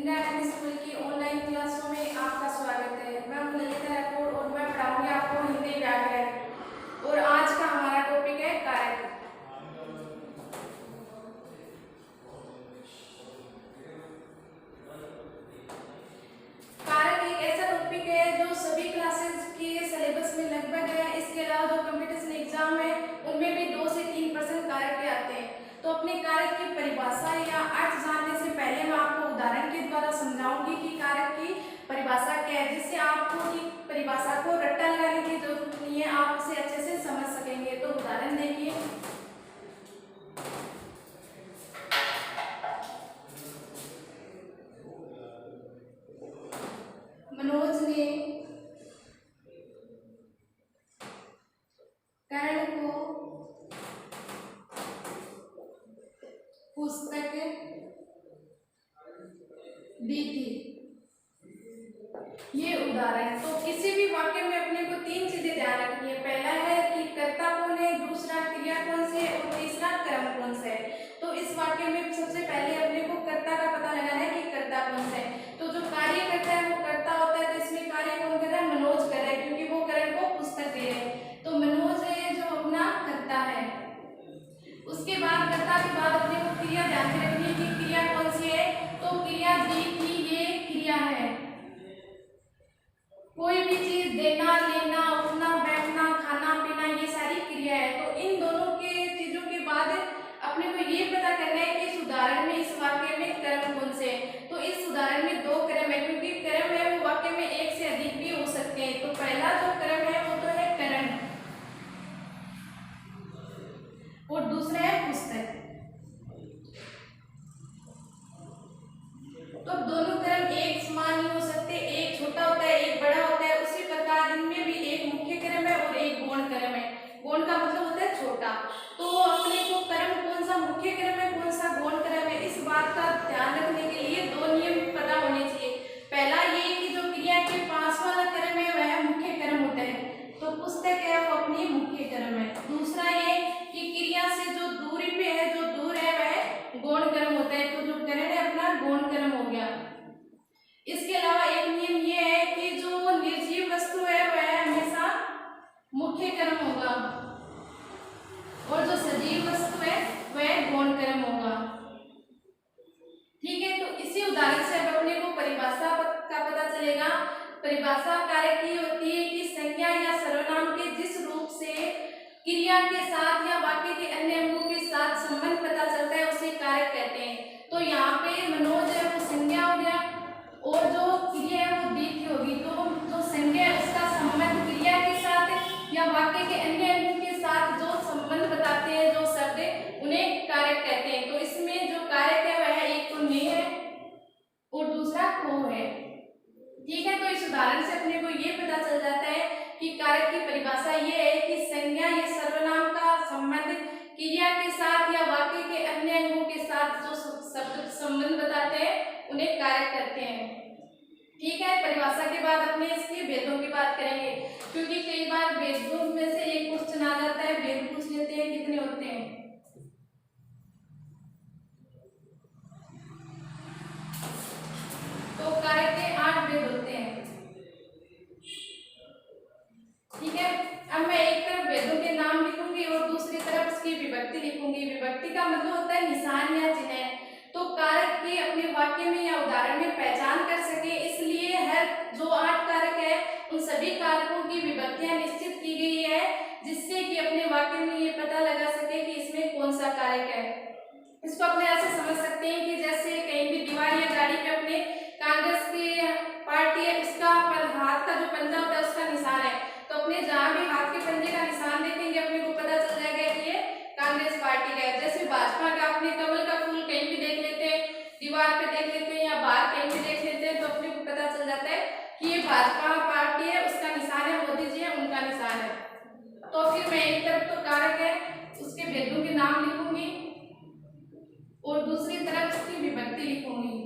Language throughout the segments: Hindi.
इंडिया इंग्लिश स्कूल की ऑनलाइन क्लासों में आपका स्वागत है। मैं हूं ललिता राठौर और मैं पढ़ाऊंगी आपको हिंदी व्याकरण। और आज का हमारा टॉपिक है कारक। कारक एक ऐसा टॉपिक है जो सभी क्लासेस के सिलेबस में लगभग है। इसके अलावा जो कंपटीशन एग्जाम है उनमें भी 2 से 3% कारक के आते हैं। तो अपने कारक की परिभाषा या अर्थ जानने से पहले मैं आपको उदाहरण के द्वारा समझाऊंगी कि कारक की परिभाषा क्या है, जिससे आपको की परिभाषा को रट्टा लगाने की जरूरत नहीं है, आप उसे अच्छे से समझ सकेंगे। तो उदाहरण देखिए, मनोज ने कर्ण को पुस्तक दी थी। ये उदाहरण। तो किसी भी वाक्य में अपने को 3 चीजें ध्यान रखनी है। पहला है कि कर्ता कौन है, दूसरा क्रिया कौन से है और तीसरा क्रम कौन सा है। तो इस वाक्य में सबसे पहले अपने को कर्ता का पता लगाना है कि कर्ता कौन सा है। तो जो कार्य करता है वो कर्ता होता है। तो इसमें कार्य कौन कर रहा है, मनोज कर रहा है, क्योंकि वो कर्ण को पुस्तक दे रहे हैं। तो मनोज है जो अपना कर्ता है। उसके बाद कर्ता के बाद अपने को क्रिया ध्यान में रखनी है कि क्रिया कौन सी है। तो क्रिया दी थी, ये क्रिया है। कोई भी चीज देना, लेना, उठना, बैठना, खाना, पीना, ये सारी क्रिया है। तो इन दोनों के चीजों के बाद अपने को ये पता करना है कि इस उदाहरण में, इस वाक्य में क्रम कौन से है। तो इस उदाहरण में 2 क्रम है, क्योंकि क्रम है वो वाक्य में 1 से अधिक भी हो सकते हैं। तो पहला जो क्रम है वो तो है करण और दूसरा है पुस्तक। तो दोनों क्रम एक समान नहीं हो सकते, एक छोटा होता है, एक बड़ा होता है। उसी प्रकार इनमें भी एक मुख्य क्रम है और एक गौण क्रम है। गौण का मतलब होता है छोटा। तो अपने को क्रम कौन सा मुख्य क्रम है, कौन सा गौण क्रम है, इस बात का ध्यान रखने के लिए 2 नियम पता होने चाहिए। पहला ये कि जो क्रिया के पास वाला क्रम है वह मुख्य क्रम होता है, तो पुस्तक है वो अपनी मुख्य क्रम है। दूसरा ये कि क्रिया से जो दूरी पे है, जो दूर है, वह गौण क्रम होता है। तो जो करण है अपना गौण क्रम हो गया। इसके अलावा एक नियम ये है कि जो निर्जीव वस्तु है वह हमेशा मुख्य क्रम होगा और जो सजीव वस्तु है वह गौण क्रम होगा। ठीक है, तो इसी उदाहरण से अब अपने को परिभाषा का पता चलेगा। परिभाषा कारक की होती है कि संज्ञा या सर्वनाम के जिस रूप से क्रिया के साथ या वाक्य के अन्य अंगों के साथ संबंध पता चलता है उसे कारक कहते हैं। तो यहाँ पे मनोज है वो संज्ञा हो गया और जो क्रिया है वो दीप्ति होगी। तो जो संज्ञा है उसका संबंध क्रिया के साथ या वाक्य के अन्य अंगों के साथ जो संबंध बताते हैं, जो शब्द, उन्हें कारक कहते हैं। तो इसमें जो कारक है वह एक तो ने है और दूसरा को है। ठीक है, तो इस उदाहरण से अपने को ये पता चल जाता है कि कारक की परिभाषा ये है कि संज्ञा या सर्वनाम का संबंध क्रिया के साथ या वाक्य के अन्य अंगों के साथ जो शब्द संबंध बताते हैं उन्हें कारक कहते हैं। ठीक है, परिभाषा के बाद अपने इसके भेदों की बात करेंगे, क्योंकि कई बार भेदों में से एक क्वेश्चन आ जाता है। भेद पूछ लेते हैं, कितने होते हैं। तो कारक के 8 भेद होते हैं। ठीक है, अब मैं एक तरफ भेदों के नाम लिखूंगी और दूसरी तरफ उसकी विभक्ति लिखूंगी। विभक्ति का मतलब होता है निशान या चिन्ह। तो कारक के अपने वाक्य में या उदाहरण में पहचान कर सके, इसलिए हर जो 8 कारक है उन सभी कारकों की विभक्तियां निश्चित की गई है, जिससे कि अपने वाक्य में ये पता लगा सके कि इसमें कौन सा कारक है। इसको अपने ऐसे समझ सकते हैं कि जैसे कहीं भी दीवार या गाड़ी पे अपने कांग्रेस की पार्टी है, उसका हाथ का जो पंजा होता है उसका निशान है। तो अपने जहां भी हाथ के पंजे का निशान देखेंगे अपने को पता चल जाएगा कि ये कांग्रेस पार्टी का है। जैसे भाजपा का अपने कमल का फूल कहीं भी देख लेते हैं, दीवार पे देख लेते हैं या बाहर कहीं भी देख लेते हैं, तो अपने को पता चल जाता है कि ये भाजपा पार्टी है, उसका निशान है, मोदी जी है, उनका निशान है। तो फिर मैं एक तरफ तो कारक है उसके भेदों के नाम लिखूंगी और दूसरी तरफ उसकी विभक्ति लिखूंगी।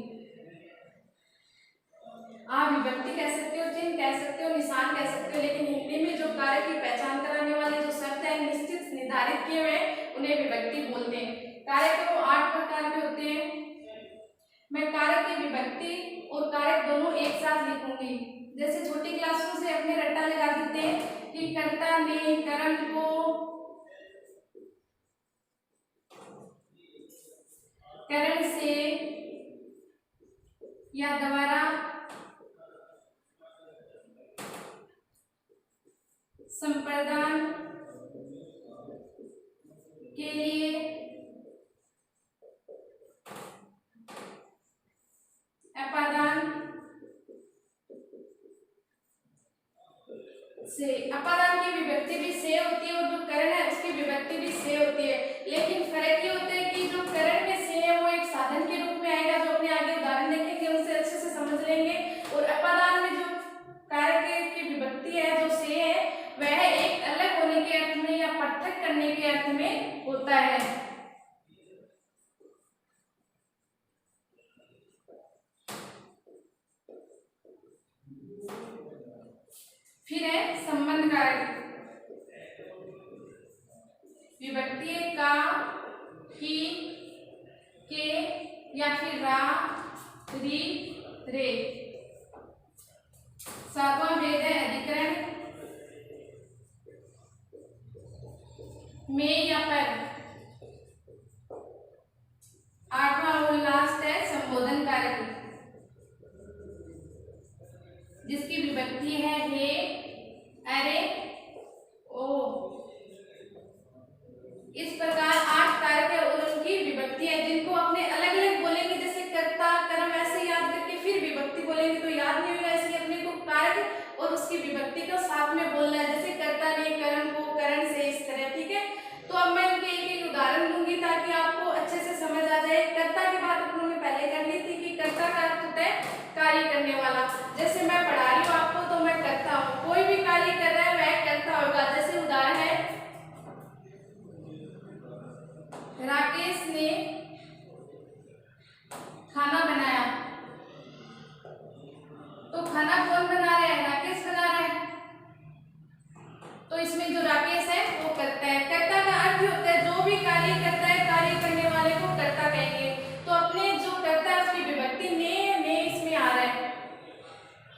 आप विभक्ति कह सकते हो, चिन्ह कह सकते हो, निशान कह सकते हो, लेकिन हिंदी में जो कारक की पहचान कराने वाले जो शब्द है निश्चित निर्धारित किए हुए उन्हें विभक्ति बोलते हैं। कारक तो 8 प्रकार के होते हैं। मैं कारक की विभक्ति और कारक दोनों एक साथ लिखूंगी। जैसे छोटी क्लासों से अपने रट्टा लगा देते हैं कि कर्ता ने कर्म को करण से या द्वारा संप्रदान के लिए अपादान से, अपादान की विभक्ति भी से होती है और जो करण है उसकी विभक्ति भी से होती है, लेकिन फर्क ये होता है कि जो करण में से है वो एक साधन के रूप में आएगा, जो अपने आगे उदाहरण देखेंगे उनसे अच्छे से समझ लेंगे, और अपादान में जो कारक की विभक्ति है जो से है वह एक अलग होने के अर्थ में या पृथक करने के अर्थ में होता है। फिर है संबंध कारक। विभक्ति का, की, के या फिर रा, री, रे। सातवां भेद है अधिकरण में या पर। आठवां और लास्ट है संबोधन कारक, जिसकी विभक्ति है हे, अरे, ओ। इस प्रकार 8 कारक है और उनकी विभक्ति है, जिनको अपने अलग अलग बोलेंगे, जैसे कर्ता कर्म ऐसे याद करके फिर विभक्ति बोलेंगे तो याद नहीं होगा, इसलिए अपने को कारक और उसकी विभक्ति को साथ में बोलना है। जैसे कर्ता ने कर्म को करण से, इस तरह, ठीक है। तो अब मैं इनके एक एक उदाहरण दूंगी ताकि आपको अच्छे से समझ आ जाए। कर्ता की बात अपन ने पहले कर ली थी कि कर्ता का अर्थ होता है कार्य करने वाला। जैसे मैं पढ़ा रही हूँ आपको तो मैं करता हूँ, कोई भी कार्य कर रहा है वह करता होगा। जैसे उदाहरण है, राकेश ने खाना बनाया, तो खाना कौन बना रहा है? राकेश बना रहा है, तो इसमें जो राकेश है वो करता है। कर्ता का अर्थ होता है जो भी कार्य करता है, कार्य करने वाले को कर्ता कहेंगे। तो अपने जो करता है उसकी विभक्ति ने इसमें आ रहा है,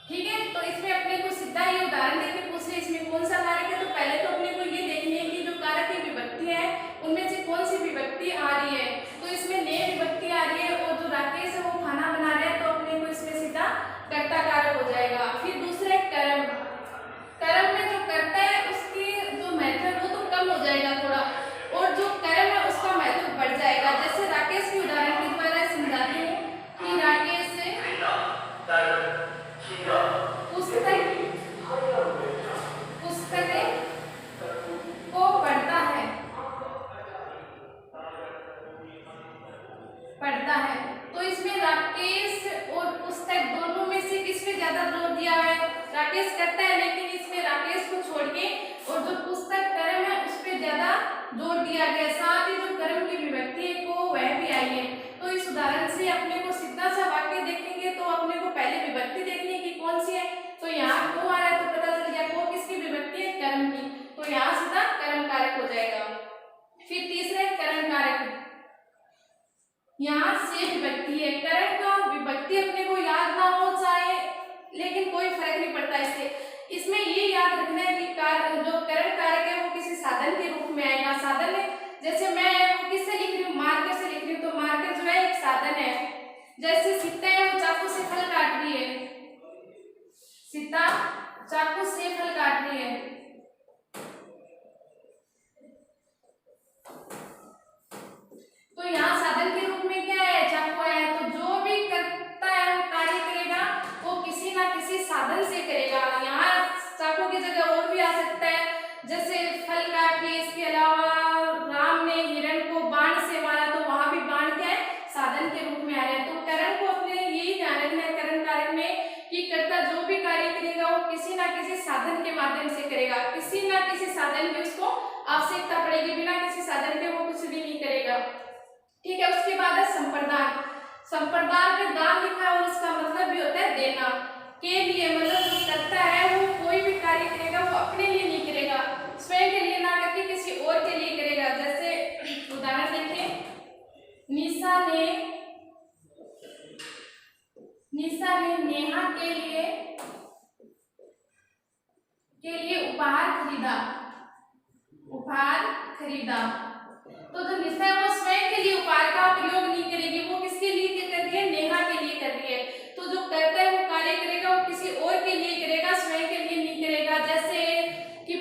ठीक है। तो इसमें अपने को सीधा ये उदाहरण देके पूछ ले इसमें कौन सा कारक है, तो पहले तो अपने को ये देखनी है कि जो कारक की विभक्ति है उनमें से कौन सी विभक्ति आ रही है। तो इसमें ने विभक्ति आ रही है और जो राकेश है वो खाना बना रहा है, तो अपने को इसमें सीधा कर्ता कारक हो जाएगा। फिर दूसरा कर्म, कर्म में जो करता है उसकी जो महत्व है वो तो कम हो जाएगा थोड़ा, और जो कर्म है उसका महत्व बढ़ जाएगा। जैसे राकेश की उदाहरण के द्वारा समझाती हूँ कि राकेश पुस्तकें को पढ़ता है। तो इसमें राकेश और पुस्तक दोनों में से किस पे ज्यादा जोर दिया है? राकेश करता है, लेकिन इसमें राकेश को छोड़ के और जो पुस्तक कर्म है उस पे ज्यादा जोर दिया गया। साथ ही जो कर्म की विभक्ति है को वह भी आई है। तो इस उदाहरण से अपने को सीधा सा वाक्य देखेंगे तो अपने को पहले विभक्ति देखनी है कि कौन सी है। तो यहाँ को आ रहा है तो पता चल गया को किसकी विभक्ति है? कर्म की। तो यहाँ सीधा कर्म कारक हो जाएगा। फिर तीसरे करण कारक, यहाँ से विभक्ति है। करण का विभक्ति अपने को याद ना हो चाहे, लेकिन कोई फर्क नहीं पड़ता इससे। इसमें ये याद रखना है कि जो करण कारक है वो किसी साधन के रूप में आएगा। साधन है, जैसे मैं किससे लिख रही हूँ? मार्कर से लिख रही हूँ, तो मार्कर जो है एक साधन है। जैसे सीता है वो चाकू से फल काट रही है, सीता चाकू से फल काट रही है। तो यहाँ साधन के रूप में क्या है? चाकू है। तो जो भी करता है वो कार्य करेगा वो किसी ना किसी साधन से करेगा। यहाँ चाकू की जगह और भी आ सकता है, जैसे फल काट के। इसके अलावा राम ने हिरण को बाण से मारा, तो वहां भी बाण क्या है? साधन के रूप में आ रहा है। तो करण को अपने यही ध्यान रखना है करण कारक में कि कर्ता जो भी कार्य करेगा वो किसी ना किसी साधन के माध्यम से करेगा। किसी ना किसी साधन की उसको आवश्यकता पड़ेगी, बिना किसी साधन के वो कुछ भी नहीं करेगा, ठीक है। उसके बाद है संप्रदान। संप्रदान में दान लिखा है और इसका मतलब भी होता है देना के लिए। मतलब जो करता है वो कोई भी कार्य करेगा वो अपने लिए नहीं करेगा, स्वयं के लिए ना करके किसी और के लिए करेगा। जैसे उदाहरण देखें, निशा ने निशा ने नेहा के लिए उपहार खरीदा। उपहार खरीदा। तो जो निशा है वो स्वयं के लिए उपहार का प्रयोग नहीं करेगी, वो किसके लिए कर रही है? नेहा के लिए कर रही है। तो जो करता है वो कार्य करेगा वो किसी और के लिए करेगा, स्वयं के लिए नहीं करेगा। जैसे कि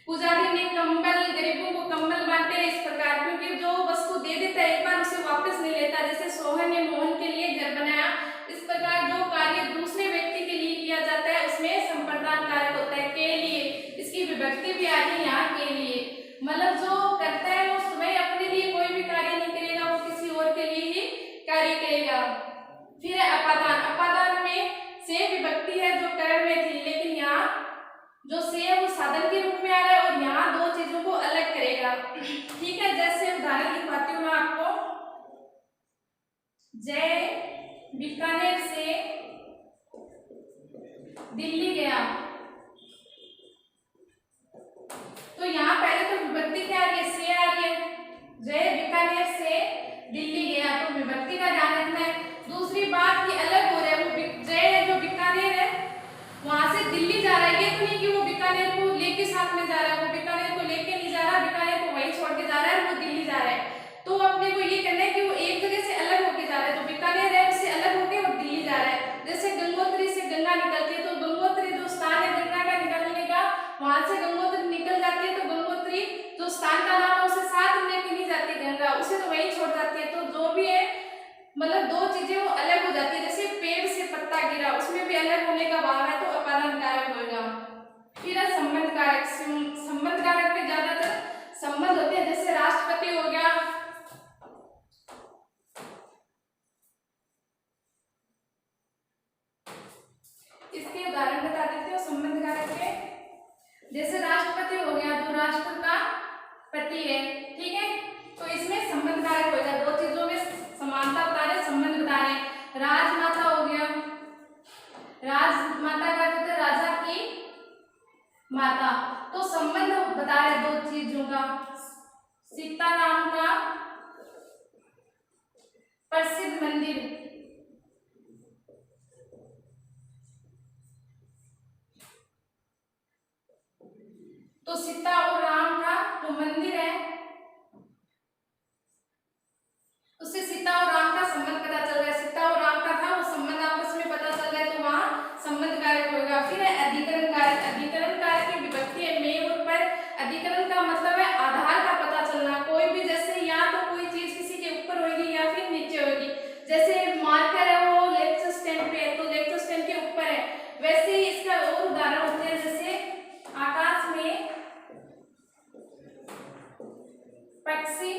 पुजारी ने कंबल, गरीबों को कंबल बांटे, इस प्रकार, क्योंकि जो वस्तु दे देता है एक बार उसे वापस नहीं लेता। जैसे सोहन ने मोहन के लिए घर बनाया, इस प्रकार जो कार्य दूसरे व्यक्ति के लिए किया जाता है उसमें संप्रदान कारक होता है। के लिए, इसकी विभक्ति भी आ रही है यहाँ, के लिए, मतलब जो करता है वो स्वयं अपने लिए कोई भी कार्य नहीं करेगा, वो किसी और के लिए ही कार्य करेगा। फिर अपादान। अपादान में से विभक्ति है जो करण में थी, लेकिन यहाँ जो से है वो साधन के रूप में आ रहा है और यहाँ दो चीजों को अलग करेगा। ठीक है, जैसे उदाहरण लिखवाती हूँ मैं आपको। जय बीकानेर से दिल्ली गया। तो यहाँ पहले तो विभक्ति क्या आ रही है? से आ रही है। जय बीकानेर से दिल्ली गया, तो विभक्ति का ध्यान रखना है। दूसरी बात ये अलग हो रहा है, वो जय है जो बीकानेर है वहां से दिल्ली जा रहा है, ये तो नहीं कि वो बीकानेर को लेके साथ में जा रहा है, वो बीकानेर को लेके नहीं जा रहा, बीकानेर को वहीं छोड़ के जा रहा है, वो दिल्ली जा रहा है। तो अपने को ये कहना है कि वो एक जगह से अलग होके जा रहा है, तो बीकानेर है उससे अलग होके और दिल्ली जा रहा है। जैसे गंगोत्री से गंगा निकलती है, तो गंगोत्री जो स्थान है गंगा का निकलने का, वहां से गंगोत्री निकल जाती है, तो गंगोत्री जो स्थान का नाम है उसे साथ लेके नहीं जाती गंगा, उसे तो वहीं छोड़ जाती है। तो जो भी है मतलब दो चीजें वो अलग हो जाती है। जैसे पेड़ से पत्ता गिरा, उसमें भी अलग होने का भाव है, तो अपादान कारक होगा। फिर है संबंध कारक। संबंध कारक में ज्यादातर संबंध होते हैं, जैसे राष्ट्रपति हो गया, इसके उदाहरण बता देते हो संबंध कारक के। जैसे राष्ट्रपति हो गया, जो राष्ट्र का पति है, ठीक है, तो इसमें संबंध कारक होगा। दो चीजों में समानता बता रहे, संबंध बता रहे। राजमाता हो गया, राजमाता का मतलब राजा की माता, तो संबंध बता रहे दो चीजों का। सीता नाम का प्रसिद्ध मंदिर, तो सीता और राम का जो मंदिर है उससे सीता और राम का संबंध पता चल रहा है। सीता और राम का था वो संबंध आपस में पता चल रहा है, तो वहां संबंध कारक होगा। फिर है अधिकरण कारक। अधिकरण कारक की विभक्ति है में और पर। अधिकरण का मतलब है आधार का पता चलना। कोई भी, जैसे या तो कोई चीज किसी के ऊपर होगी या फिर नीचे होगी। जैसे मार्कर है वो लेक्चर स्टैंड पे है, तो लेक्चर स्टैंड के ऊपर है। वैसे ही इसका और उदाहरण होते हैं, जैसे आकाश में पक्षी